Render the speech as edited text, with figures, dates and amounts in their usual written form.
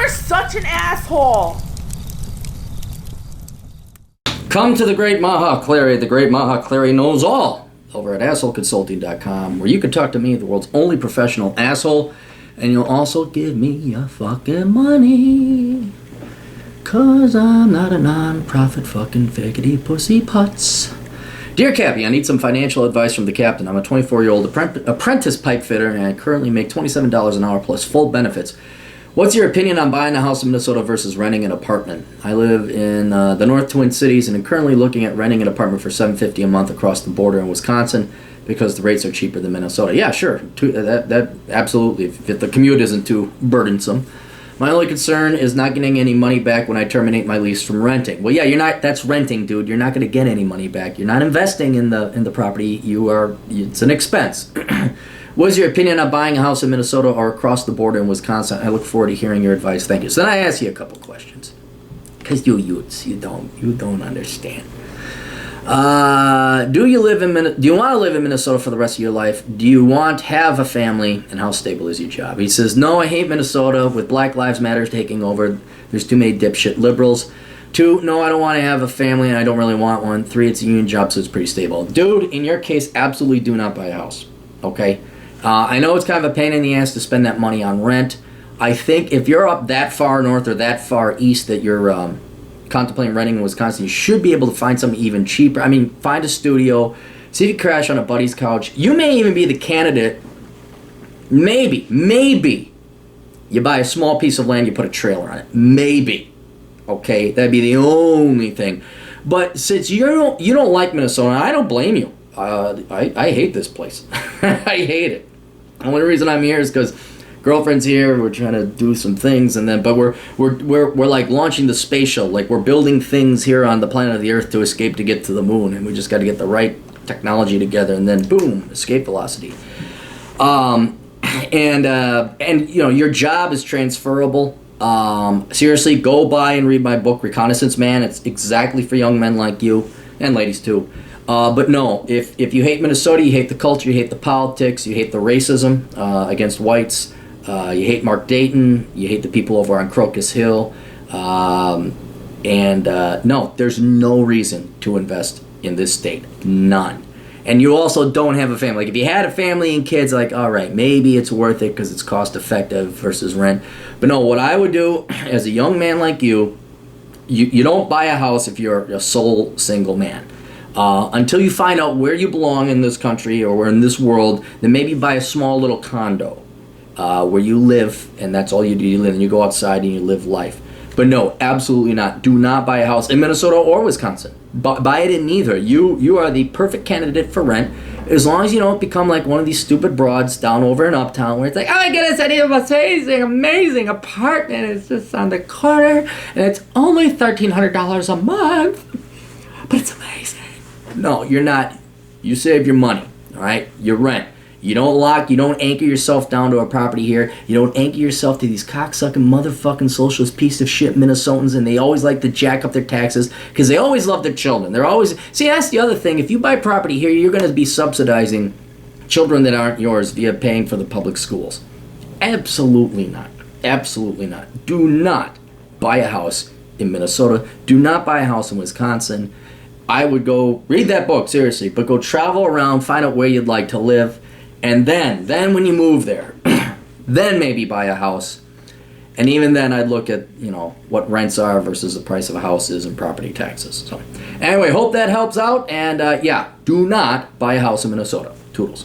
You're such an asshole. Come to the Great Maha Clary. The Great Maha Clary knows all over at assholeconsulting.com, where you can talk to me, the world's only professional asshole, and you'll also give me your fucking money. 'Cause I'm not a non-profit fucking faggoty pussy putz. Dear Cappy, I need some financial advice from the captain. I'm a 24-year-old apprentice pipe fitter, and I currently make $27 an hour plus full benefits. What's your opinion on buying a house in Minnesota versus renting an apartment? I live in the North Twin Cities and am currently looking at renting an apartment for $750 a month across the border in Wisconsin because the rates are cheaper than Minnesota. Yeah, sure. That absolutely, if the commute isn't too burdensome. My only concern is not getting any money back when I terminate my lease from renting. Well, yeah, that's renting, dude. You're not going to get any money back. You're not investing in the property. It's an expense. What is your opinion on buying a house in Minnesota or across the border in Wisconsin? I look forward to hearing your advice. Thank you. So then I ask you a couple questions, because you don't understand. Do you want to live in Minnesota for the rest of your life? Do you want to have a family? And how stable is your job? He says, no, I hate Minnesota with Black Lives Matter taking over. There's too many dipshit liberals. 2, no, I don't want to have a family and I don't really want one. 3, it's a union job, so it's pretty stable. Dude, in your case, absolutely do not buy a house. Okay? I know it's kind of a pain in the ass to spend that money on rent. I think if you're up that far north or that far east that you're contemplating renting in Wisconsin, you should be able to find something even cheaper. I mean, find a studio, see if you crash on a buddy's couch. You may even be the candidate. Maybe you buy a small piece of land, you put a trailer on it. Maybe. Okay? That'd be the only thing. But since you don't like Minnesota, I don't blame you. I hate this place. I hate it. The only reason I'm here is because girlfriend's here. We're trying to do some things, but we're like launching the space shuttle. Like, we're building things here on the planet of the Earth to escape to get to the moon, and we just got to get the right technology together, and then boom, escape velocity. And your job is transferable. Seriously, go buy and read my book, Reconnaissance Man. It's exactly for young men like you and ladies too. But no, if you hate Minnesota, you hate the culture, you hate the politics, you hate the racism against whites, you hate Mark Dayton, you hate the people over on Crocus Hill, no, there's no reason to invest in this state. None. And you also don't have a family. Like, if you had a family and kids, like, all right, maybe it's worth it because it's cost effective versus rent. But no, what I would do as a young man like you don't buy a house if you're a sole single man. Until you find out where you belong in this country or in this world, then maybe buy a small little condo where you live, and that's all you do. You live, and you go outside and you live life. But no, absolutely not. Do not buy a house in Minnesota or Wisconsin. Buy it in neither. You are the perfect candidate for rent, as long as you don't become like one of these stupid broads down over in Uptown where it's like, oh, I get this idea of a amazing apartment. It's just on the corner, and it's only $1,300 a month, but it's amazing. No, you're not. You save your money, all right? You rent. You don't anchor yourself down to a property here. You don't anchor yourself to these cocksucking motherfucking socialist piece of shit Minnesotans, and they always like to jack up their taxes because they always love their children. See, that's the other thing. If you buy property here, you're going to be subsidizing children that aren't yours via paying for the public schools. Absolutely not. Absolutely not. Do not buy a house in Minnesota. Do not buy a house in Wisconsin. I would go read that book, seriously, but go travel around, find out where you'd like to live, and then when you move there, then maybe buy a house. And even then, I'd look at, what rents are versus the price of a house is and property taxes. So anyway, hope that helps out, and do not buy a house in Minnesota. Toodles.